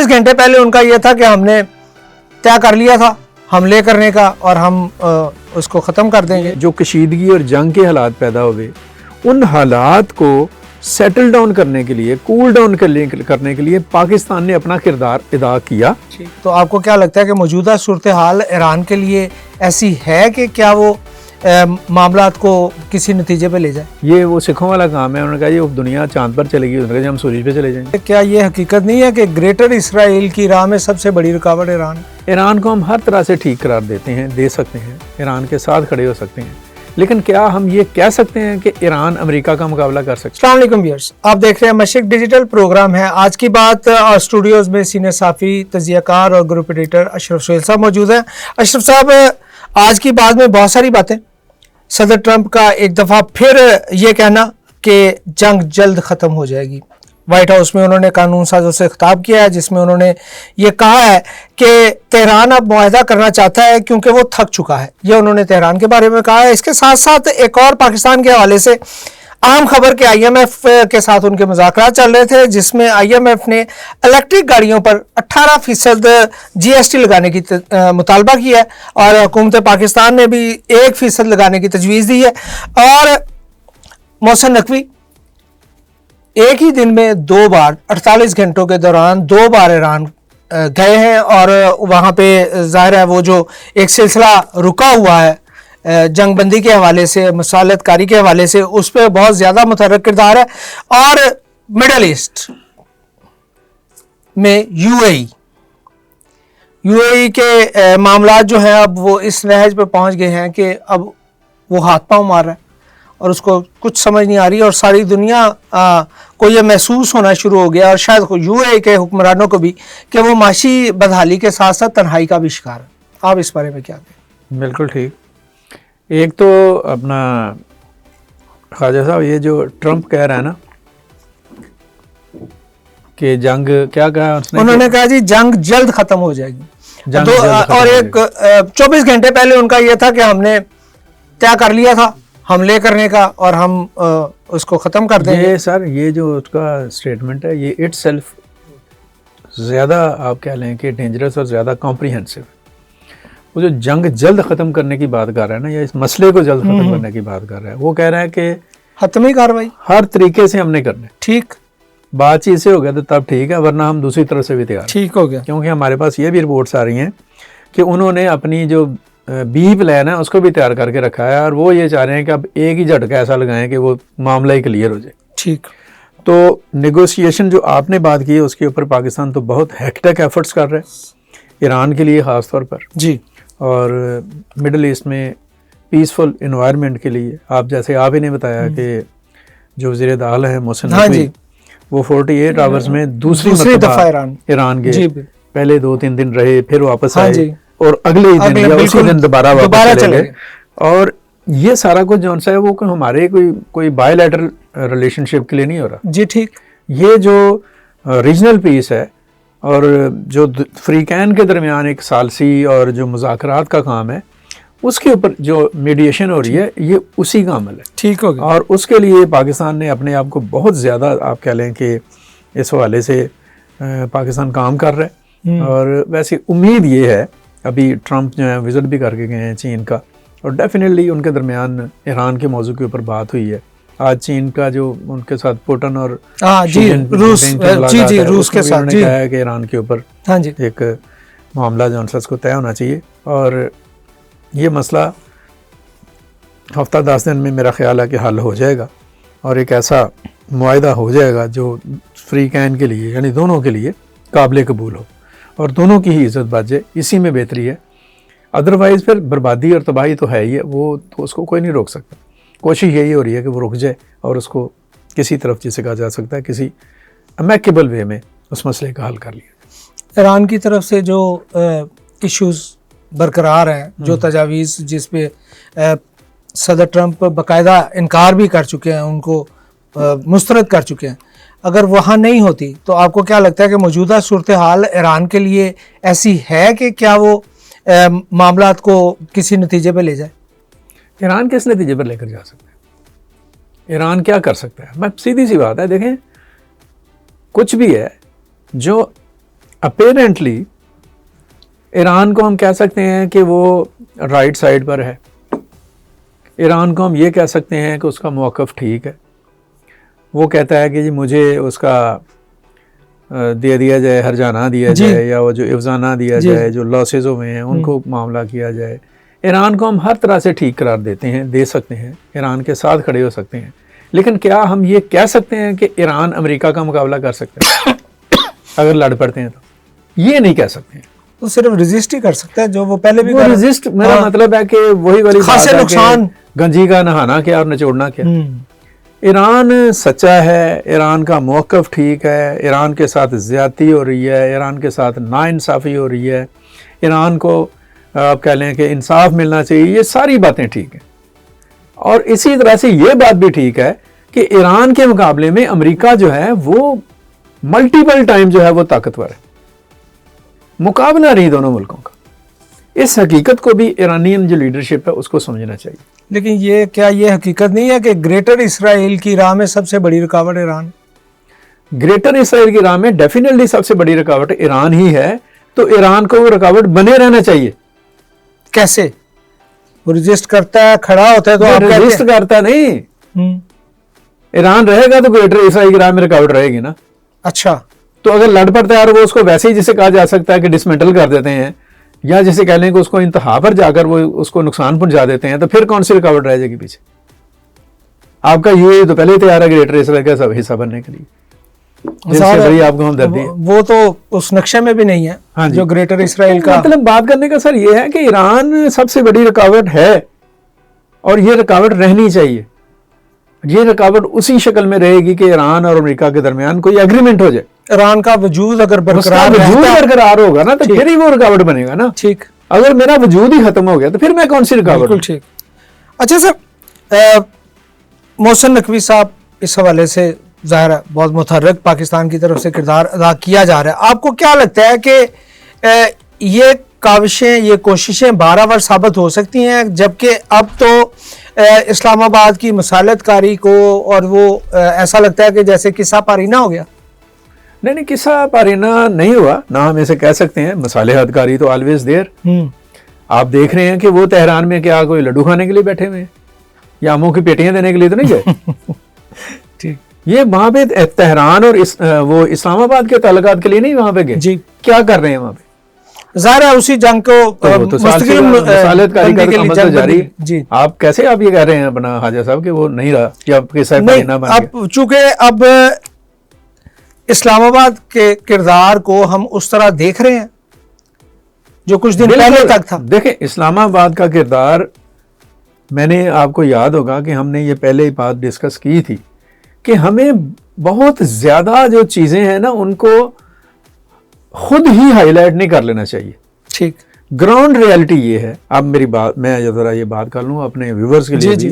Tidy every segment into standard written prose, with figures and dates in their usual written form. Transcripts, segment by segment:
24 घंटे पहले उनका यह था कि हमने तय कर लिया था हमले करने का और हम उसको ख़त्म कर देंगे। जो कशीदगी और जंग के हालात पैदा हुए, उन हालात को सेटल डाउन करने के लिए, कूल डाउन करने के लिए पाकिस्तान ने अपना किरदार अदा किया। तो आपको क्या लगता है कि मौजूदा सूरत हाल ईरान के लिए ऐसी है कि क्या वो मामलात को किसी नतीजे पे ले जाए? ये वो सिखों वाला काम है। उन्होंने कहा ये दुनिया चांद पर चलेगी, उन्होंने कहा हम सूरज पे चले जाएंगे। क्या ये हकीकत नहीं है कि ग्रेटर इसराइल की राह में सबसे बड़ी रुकावट ईरान है? ईरान को हम हर तरह से ठीक करार देते हैं, दे सकते हैं, ईरान के साथ खड़े हो सकते हैं, लेकिन क्या हम ये कह सकते हैं कि ईरान अमेरिका का मुकाबला कर सकता है? अस्सलाम वालेकुम व्यूअर्स, आप देख रहे हैं मशरिक डिजिटल प्रोग्राम है आज की बात। और स्टूडियोज में सीनियर साफ़ी, तजियाकार और ग्रुप एडिटर अशरफ सोहेल साहब मौजूद हैं। अशरफ साहब, आज की बात में बहुत सारी बातें, सदर ट्रंप का एक दफ़ा फिर ये कहना कि जंग जल्द ख़त्म हो जाएगी। वाइट हाउस में उन्होंने कानून साजों से खिताब किया है जिसमें उन्होंने ये कहा है कि तेहरान अब मुआहदा करना चाहता है क्योंकि वो थक चुका है। ये उन्होंने तेहरान के बारे में कहा है। इसके साथ साथ एक और पाकिस्तान के हवाले से अहम खबर के IMF के साथ उनके मुज़ाकरात चल रहे थे जिसमें IMF ने इलेक्ट्रिक गाड़ियों पर 18% GST लगाने की मुतालबा किया है और हुकूमत पाकिस्तान ने भी 1% लगाने की तजवीज़ दी है। और मोहसिन नकवी एक ही दिन में 2 बार 48 घंटों के दौरान 2 बार ईरान गए हैं और वहाँ पे ज़ाहिर है वो जो एक सिलसिला रुका हुआ है जंगबंदी के हवाले से, मसालतकारी के हवाले से, उस पर बहुत ज़्यादा मुतहर्रिक किरदार है। और मिडल ईस्ट में UAE के मामलात जो हैं अब वो इस नहज पे पहुँच गए हैं कि अब वो हाथ पांव मार रहा है और उसको कुछ समझ नहीं आ रही और सारी दुनिया को ये महसूस होना शुरू हो गया और शायद UAE के हुक्मरानों को भी कि वो माशी बदहाली के साथ साथ तन्हाई का भी शिकार है। आप इस बारे में क्या कहें? बिल्कुल ठीक। एक तो अपना ख्वाजा साहब, ये जो ट्रंप कह रहा है ना कि जंग, क्या कहा उसने? उन्होंने कहा जी जंग जल्द खत्म हो जाएगी। और एक 24 घंटे पहले उनका ये था कि हमने तय कर लिया था हमले करने का और हम उसको ख़त्म कर देंगे। ये सर, ये जो उसका स्टेटमेंट है ये इटसेल्फ ज़्यादा आप कह लें कि डेंजरस और ज़्यादा कॉम्प्रिहेंसिव। वो जो जंग जल्द ख़त्म करने की बात कर रहा है ना, या इस मसले को जल्द ख़त्म करने की बात कर रहा है, वो कह रहा है कि हतमी कार्रवाई हर तरीके से हमने करना है। ठीक, बातचीत से हो गया तो तब ठीक है, वरना हम दूसरी तरफ से भी तैयार ठीक हो गया। क्योंकि हमारे पास ये भी रिपोर्ट्स आ रही हैं कि उन्होंने अपनी जो बी प्लान है उसको भी तैयार करके रखा है और वो ये चाह रहे हैं कि अब एक ही झटका ऐसा लगाएं कि वो मामला ही क्लियर हो जाए। ठीक। तो नेगोशिएशन जो आपने बात की है उसके ऊपर पाकिस्तान तो बहुत हेक्टिक एफर्ट्स कर रहे हैं ईरान के लिए ख़ास तौर पर जी, और मिडल ईस्ट में पीसफुल इन्वायरमेंट के लिए। आप जैसे आप ही ने बताया कि जो वज़ीर दाखिला है मोहसिन नकवी, वो 48 आवर्स में दूसरी दफ़ा ईरान के पहले 2-3 दिन रहे, फिर वापस आए और अगले ही दिन या उसी दिन दोबारा चले गए। और ये सारा कुछ जो है वो हमारे कोई बायलैटरल रिलेशनशिप के लिए नहीं हो रहा जी। ठीक। ये जो रीजनल पीस है और जो फ्रीकैन के दरमियान एक सालसी और जो मुज़ाकरात का काम है उसके ऊपर जो मीडिएशन हो रही है, ये उसी का अमल है। ठीक हो गया। और उसके लिए पाकिस्तान ने अपने आप को बहुत ज़्यादा, आप कह लें कि इस हवाले से पाकिस्तान काम कर रहा है। और वैसे उम्मीद ये है, अभी ट्रंप जो है विज़िट भी करके गए हैं चीन का, और डेफिनेटली उनके दरमियान ईरान के मौजू के ऊपर बात हुई है। आज चीन का जो उनके साथ पुतिन और रूस के साथ कहा है कि ईरान के ऊपर एक मामला जो है उसको तय होना चाहिए और ये मसला हफ्ता 10 दिन में मेरा ख्याल है कि हल हो जाएगा और एक ऐसा मुआहदा हो जाएगा जो फ्री कैन के लिए, यानी दोनों के लिए काबिल कबूल हो और दोनों की ही इज़्ज़त बात जाए। इसी में बेहतरी है। अदरवाइज़ फिर बर्बादी और तबाही तो है ही है, वो तो उसको कोई नहीं रोक सकता। कोशिश यही हो रही है कि वो रुक जाए और उसको किसी तरफ, जिसे कहा जा सकता है, किसी अमेकेबल वे में उस मसले का हल कर लिया। ईरान की तरफ से जो इश्यूज़ बरकरार हैं, जो तजावीज़ जिस पे सदर ट्रंप बाकायदा इनकार भी कर चुके हैं, उनको मुस्तरद कर चुके हैं, अगर वहाँ नहीं होती तो आपको क्या लगता है कि मौजूदा सूरत हाल ईरान के लिए ऐसी है कि क्या वो मामलात को किसी नतीजे पर ले जाए? ईरान किस नतीजे पर लेकर जा सकता है? ईरान क्या कर सकता है? मैं सीधी सी बात है, देखें, कुछ भी है जो अपेरेंटली ईरान को हम कह सकते हैं कि वो राइट साइड पर है, ईरान को हम ये कह सकते हैं कि उसका मौक़िफ़ ठीक है। वो कहता है कि जी मुझे उसका दे दिया जाए, हर्जाना दिया जाए, या वो जो इफ्जाना दिया जाए, जो लॉसेज हुए हैं उनको मामला किया जाए। ईरान को हम हर तरह से ठीक करार देते हैं, दे सकते हैं, ईरान के साथ खड़े हो सकते हैं, लेकिन क्या हम ये कह सकते हैं कि ईरान अमेरिका का मुकाबला कर सकते हैं अगर लड़ पड़ते हैं? तो ये नहीं कह सकते हैं। तो सिर्फ रेजिस्ट ही कर सकता है, जो वो पहले भी कर रेजिस्ट। मेरा मतलब है कि वही वाली खासे नुकसान, गंजी का नहाना क्या और निचोड़ना क्या। ईरान सच्चा है, ईरान का मौक़िफ़ ठीक है, ईरान के साथ ज़्यादती हो रही है, ईरान के साथ नाइंसाफ़ी हो रही है, ईरान को आप कह लें कि इंसाफ मिलना चाहिए, ये सारी बातें ठीक हैं। और इसी तरह से ये बात भी ठीक है कि ईरान के मुकाबले में अमेरिका जो है वो मल्टीपल टाइम जो है वो ताकतवर है, मुकाबला नहीं दोनों मुल्कों का। इस हकीकत को भी ईरानियन जो लीडरशिप है उसको समझना चाहिए। लेकिन ये क्या ये हकीकत नहीं है कि ग्रेटर इसराइल की राह में सबसे बड़ी रुकावट ईरान? ग्रेटर इसराइल की राह में डेफिनेटली सबसे बड़ी रुकावट ईरान ही है, तो ईरान को वो रुकावट बने रहना चाहिए। कैसे? वो रेजिस्ट करता है, खड़ा होता है, तो आप रेजिस्ट करता नहीं, ईरान रहेगा तो ग्रेटर इसराइल की राह में रुकावट रहेगी ना। अच्छा, तो अगर लड़ पड़ता है और वो उसको वैसे ही जिसे कहा जा सकता है कि डिसमेंटल कर देते हैं, या जैसे कह लें कि उसको इंतहा पर जाकर वो उसको नुकसान पहुंचा देते हैं, तो फिर कौन सी रुकावट रह जाएगी पीछे? आपका यूएई तो पहले ही तैयार है ग्रेटर इसराइल का सब हिस्सा बनने के लिए, बड़ी आपको हमदर्दी है। वो तो उस नक्शे में भी नहीं है। हाँ, जो ग्रेटर इसराइल का मतलब बात करने का सर ये है कि ईरान सबसे बड़ी रुकावट है और ये रुकावट रहनी चाहिए। ये रुकावट उसी शक्ल में रहेगी कि ईरान और अमेरिका के दरमियान कोई एग्रीमेंट हो जाए। ईरान का वजूद अगर बरकरार होगा ना तो फिर ही वो रुकावट बनेगा ना। ठीक, अगर मेरा वजूद ही खत्म हो गया तो फिर मैं कौन सी रुकावट? बिल्कुल ठीक। अच्छा सर, मोहसिन नकवी साहब इस हवाले से ज़ाहिर है बहुत मुतहर्रिक पाकिस्तान की तरफ से किरदार अदा किया जा रहा है। आपको क्या लगता है कि ये काविशें, ये कोशिशें बारहवार साबित हो सकती हैं, जबकि अब तो इस्लामाबाद की मसालतकारी को और वो ऐसा लगता है कि जैसे किस्सा पारीना हो गया? नहीं, किस्सा पारीना नहीं हुआ ना, हम ऐसे कह सकते हैं। मसालेहतकारी तो ऑलवेज देयर। आप देख रहे हैं कि वो तेहरान में क्या कोई लड्डू खाने के लिए बैठे हुए हैं या आमों की पेटियां देने के लिए तो नहीं गए। ठीक, ये वहां पे तेहरान और वो इस्लामाबाद के ताल्लुकात के लिए नहीं वहां पे गए जी। क्या कर रहे हैं वहां पे? ज़ाहिर है उसी जंग को मसालेहतकारी का अमल तो जारी जी। आप कैसे आप ये कह रहे हैं अपना हाजा साहब कि वो नहीं रहा या किस्सा पारीना बन गया? चूंकि अब इस्लामाबाद के किरदार को हम उस तरह देख रहे हैं जो कुछ दिन पहले तक था। देखें, इस्लामाबाद का किरदार, मैंने आपको याद होगा कि हमने ये पहले ही बात डिस्कस की थी कि हमें बहुत ज्यादा जो चीजें हैं ना उनको खुद ही हाईलाइट नहीं कर लेना चाहिए। ठीक, ग्राउंड रियलिटी ये है। अब मेरी बात, मैं जरा ये बात कर लूँ अपने व्यूवर्स के लिए भी,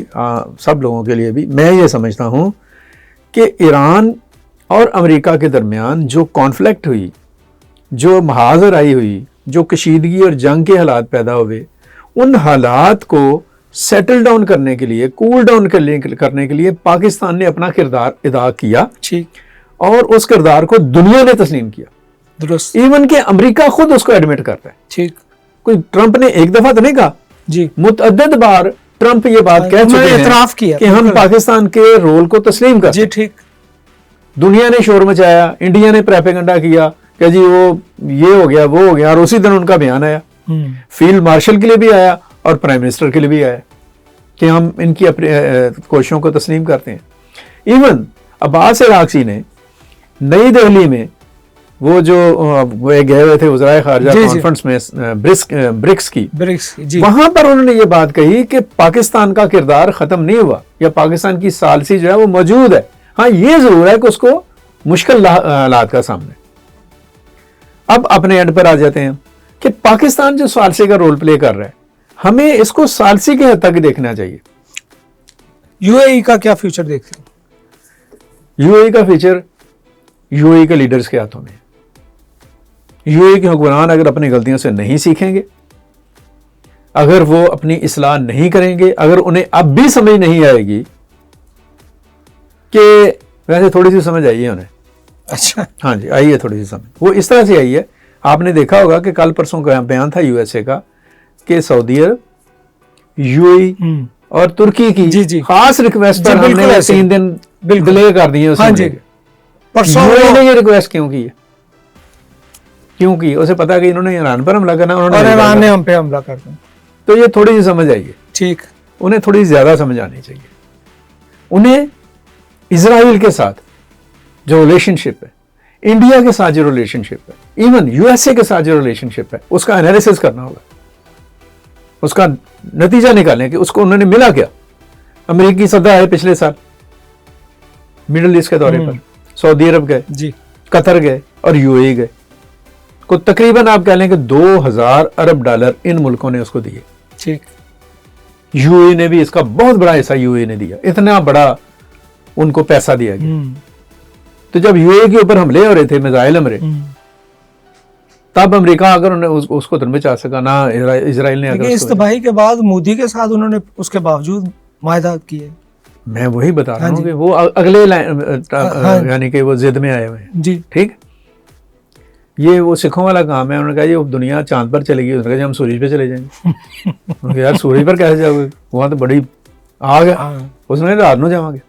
सब लोगों के लिए भी। मैं ये समझता हूँ कि ईरान और अमेरिका के दरमियान जो कॉन्फ्लिक्ट हुई, जो महाजर आई हुई, जो कशीदगी और जंग के हालात पैदा हुए, उन हालात को सेटल डाउन करने के लिए, कूल डाउन करने के लिए पाकिस्तान ने अपना किरदार अदा किया। ठीक, और उस किरदार को दुनिया ने तस्लीम किया। दुरुस्त। इवन के अमेरिका खुद उसको एडमिट करता है। ठीक, कोई ट्रंप ने एक दफा तो नहीं कहा जी, मुतअद्दिद बार ट्रंप ये बात कह चुके हैं इतराफ किया कि हम पाकिस्तान के रोल को तस्लीम करते हैं। जी, ठीक। दुनिया ने शोर मचाया, इंडिया ने प्रोपेगेंडा किया कि जी वो ये हो गया, वो हो गया, और उसी दिन उनका बयान आया, फील्ड मार्शल के लिए भी आया और प्राइम मिनिस्टर के लिए भी आया कि हम इनकी कोशिशों को तस्लीम करते हैं। इवन अब्बास इराक़ची ने नई दिल्ली में वो जो गए हुए थे वज़राए ख़ारिजा कॉन्फ्रेंस में ब्रिक्स की, वहां पर उन्होंने ये बात कही कि पाकिस्तान का किरदार खत्म नहीं हुआ या पाकिस्तान की सालसी जो है वो मौजूद है। हाँ, ये जरूर है कि उसको मुश्किल हालात का सामने। अब अपने एंड पर आ जाते हैं कि पाकिस्तान जो सालसी का रोल प्ले कर रहा है, हमें इसको सालसी के हद तक देखना चाहिए। यूएई का क्या फ्यूचर देखते हैं? यूएई का फ्यूचर यूएई के लीडर्स के हाथों में। यूएई के हुक्मरान अगर अपनी गलतियों से नहीं सीखेंगे, अगर वो अपनी इस्लाह नहीं करेंगे, अगर उन्हें अब भी समझ नहीं आएगी कि वैसे थोड़ी सी समझ आई है उन्हें। अच्छा, हाँ जी, आई है थोड़ी सी समझ। वो इस तरह से आई है आपने देखा होगा कि कल परसों का बयान था यूएसए का कि सऊदी अरब, यूएई और तुर्की की जी खास रिक्वेस्ट पर हमने 3 दिन डिले कर दिए। हाँ जी, परसों ने ये रिक्वेस्ट क्यों की है? क्यों की? उसे पता कि इन्होंने ईरान पर हमला करना, और ईरान ने हम पे हमला कर दिया। तो ये थोड़ी सी समझ आइए, ठीक, उन्हें थोड़ी ज्यादा समझ आनी चाहिए। उन्हें इजराइल के साथ जो रिलेशनशिप है, इंडिया के साथ जो रिलेशनशिप है, इवन यूएसए के साथ जो रिलेशनशिप है, उसका एनालिसिस करना होगा, उसका नतीजा निकालें कि उसको उन्होंने मिला क्या। अमेरिकी सदर आए पिछले साल मिडिल ईस्ट के दौरे पर, सऊदी अरब गए जी, कतर गए और यूएई गए, को तकरीबन आप कह लें कि 2000 अरब डॉलर इन मुल्कों ने उसको दिए। ठीक, यूएई ने भी इसका बहुत बड़ा हिस्सा यूएई ने दिया, इतना बड़ा उनको पैसा दिया गया। तो जब यूएई के ऊपर हमले हो रहे थे, मिसाइल हमले, तब अमेरिका अगर उन्हें उसको तो बचा सका ना, इजराइल ने अगर इस तबाही के बाद मोदी के साथ उन्होंने उसके बावजूद मायदा किए। मैं वही बता रहा हूँ कि वो अगले यानी कि वो जिद में आए हुए हैं जी। ठीक, ये वो सिखों वाला काम है। उन्होंने कहा ये दुनिया चांद पर चलेगी, उन्होंने कहा हम सूरज पे चले जाएंगे। यार सूरज पर कैसे जाओगे, वहां तो बड़ी आग है। उसने रात में जाओगे।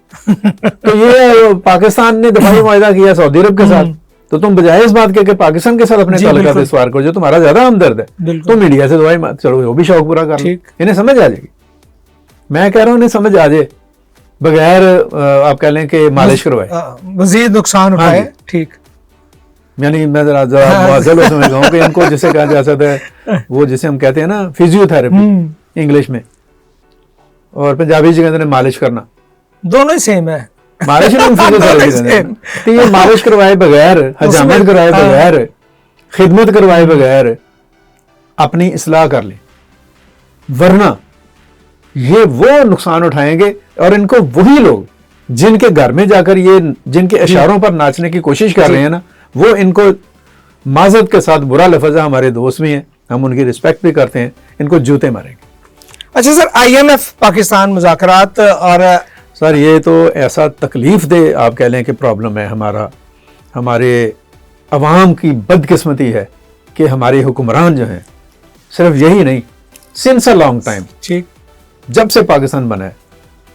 तो ये पाकिस्तान ने दफाई मुआहदा किया सऊदी अरब के साथ, तो तुम बजाय इस बात के कि पाकिस्तान के साथ अपने ताल्लुकात इस्तवार करो जो तुम्हारा ज्यादा हमदर्द है, तो मीडिया से दुआई चलो वो भी शौक पूरा कर लो, इन्हें समझ आ जाएगी। मैं कह रहा हूँ इन्हें समझ आ जाए बगैर आप कह लें कि मालिश करवाए, मजीद नुकसान उठाए। ठीक, यानी मैं जरा मुआज़ल उसमें कहूँ कि इनको जिसे कहा जा सकता है, वो जिसे हम कहते हैं ना फिजियोथेरेपी इंग्लिश में, और पंजाबी जी कहते हैं मालिश करना, दोनों ही सेम है। मालिश तो ये मालिश करवाए बगैर, हजामत करवाए बगैर, खिदमत करवाए बगैर अपनी इस्लाह कर ले, वरना ये वो नुकसान उठाएंगे। और इनको वही लोग जिनके घर में जाकर ये जिनके इशारों पर नाचने की कोशिश कर रहे हैं ना, वो इनको माजरत के साथ बुरा लफ्ज़ है, हमारे दोस्त भी हैं, हम उनकी रिस्पेक्ट भी करते हैं, इनको जूते मारेंगे। अच्छा सर, IMF पाकिस्तान मुज़ाकरात, और सर ये तो ऐसा तकलीफ दे आप कह लें कि प्रॉब्लम है हमारा, हमारे अवाम की बदकिस्मती है कि हमारे हुक्मरान जो हैं, सिर्फ यही नहीं, सिंस अ लॉन्ग टाइम, ठीक, जब से पाकिस्तान बना है,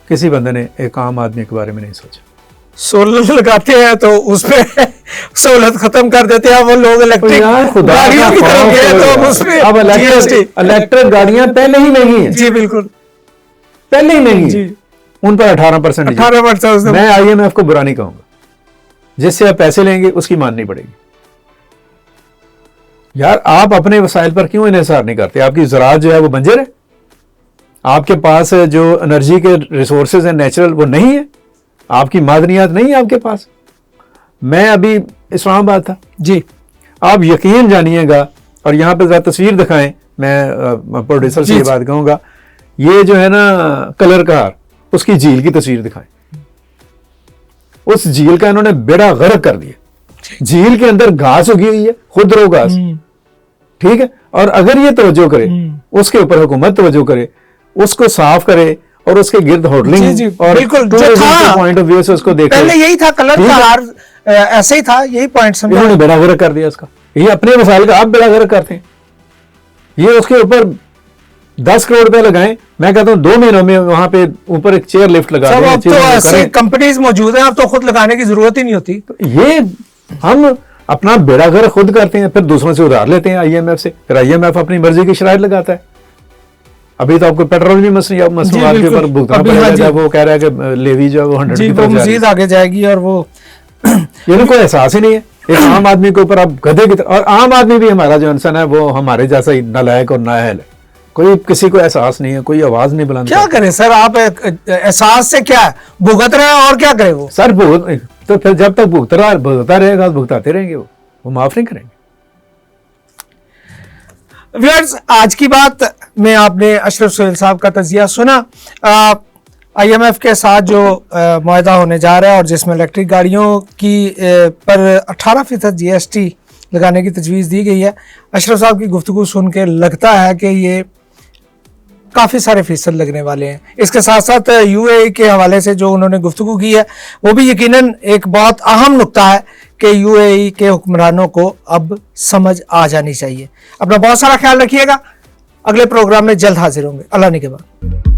किसी बंदे ने एक आम आदमी के बारे में नहीं सोचा। सोलर लगाते हैं तो उसपे सहूलत खत्म कर देते हैं वो लोग, इलेक्ट्रिक गाड़ियों की तरफ गए तो उसपे अब इलेक्ट्रिक गाड़ियां पहले ही महंगी हैं। जी बिल्कुल, पहले ही महंगी जी, उन पर 18%। मैं IMF को बुरा नहीं कहूंगा, जिससे आप पैसे लेंगे उसकी माननी पड़ेगी। यार आप अपने वसाइल पर क्यों इन्हिसार नहीं करते? आपकी ज़राअत जो है वो बंजर है, आपके पास जो एनर्जी के रिसोर्सेज हैं नेचुरल वो नहीं है, आपकी मादनियात नहीं है आपके पास। मैं अभी इस्लामाबाद था जी, आप यकीन जानिएगा, और यहाँ पे जरा तस्वीर दिखाएं, मैं प्रोड्यूसर से ये बात कहूँगा, ये जो है ना कलर कार, उसकी झील की तस्वीर दिखाएं। उस झील का इन्होंने बेड़ा गर्क कर दिया। झील के अंदर घास उगी हुई है, खुदरो घास, ठीक है, और अगर ये तवज्जो करे, उसके ऊपर हुकूमत तवज्जो करे, उसको साफ करे और उसके गिर्द होटलिंग और पॉइंट ऑफ व्यू से उसको देखे। पहले यही था, कलर का हार ऐसे ही था, यही पॉइंट समझा। इन्होंने बेड़ा गर्क कर दिया इसका। ये अपने वसाइल का आप बेड़ा गर्क करते हैं, ये उसके ऊपर 10 करोड़ रुपए लगाएं। मैं कहता हूँ 2 महीनों में वहां पे ऊपर एक चेयर लिफ्ट लगा दें। अब तो ऐसी कंपनीज मौजूद हैं, अब तो खुद लगाने की जरूरत ही नहीं होती। तो ये हम अपना बेड़ा गर्क खुद करते हैं, फिर दूसरों से उधार लेते हैं IMF से, फिर IMF अपनी मर्जी की शराइत लगाता है। अभी तो आपको पेट्रोल भी मसनूआत के ऊपर भुगतान पड़ेगा, वो कह रहा है कि लेवी जो है वो 100 की तरफ मजीद आगे जाएगी, और वो ये कोई एहसास ही नहीं है एक आम आदमी के ऊपर। आप गधे की तरह, और आम आदमी भी हमारा जो इंसान है वो हमारे जैसा ही नालायक और नाअहल है, कोई किसी को एहसास नहीं है, कोई आवाज नहीं बुलंद। क्या करे सर, आप एहसास से क्या भुगत रहे हैं, और क्या करे वो सर तो फिर जब तक भुगता रहेगा भुगताते रहेंगे, वो माफ नहीं करेंगे। व्यूअर्स, आज की बात में आपने अशरफ सोहेल साहब का तजिया सुना। IMF के साथ जो मुआहदा होने जा रहा है, और जिसमें इलेक्ट्रिक गाड़ियों की पर 18% GST लगाने की तजवीज़ दी गई है। अशरफ साहब की गुफ्तगू सुन के लगता है कि ये काफ़ी सारे फीसद लगने वाले हैं। इसके साथ साथ UAE के हवाले से जो उन्होंने गुफ्तगू की है, वो भी यकीनन एक बहुत अहम नुक्ता है कि यूएई के हुक्मरानों को अब समझ आ जानी चाहिए। अपना बहुत सारा ख्याल रखिएगा। अगले प्रोग्राम में जल्द हाजिर होंगे। अल्लाह ने के बाद।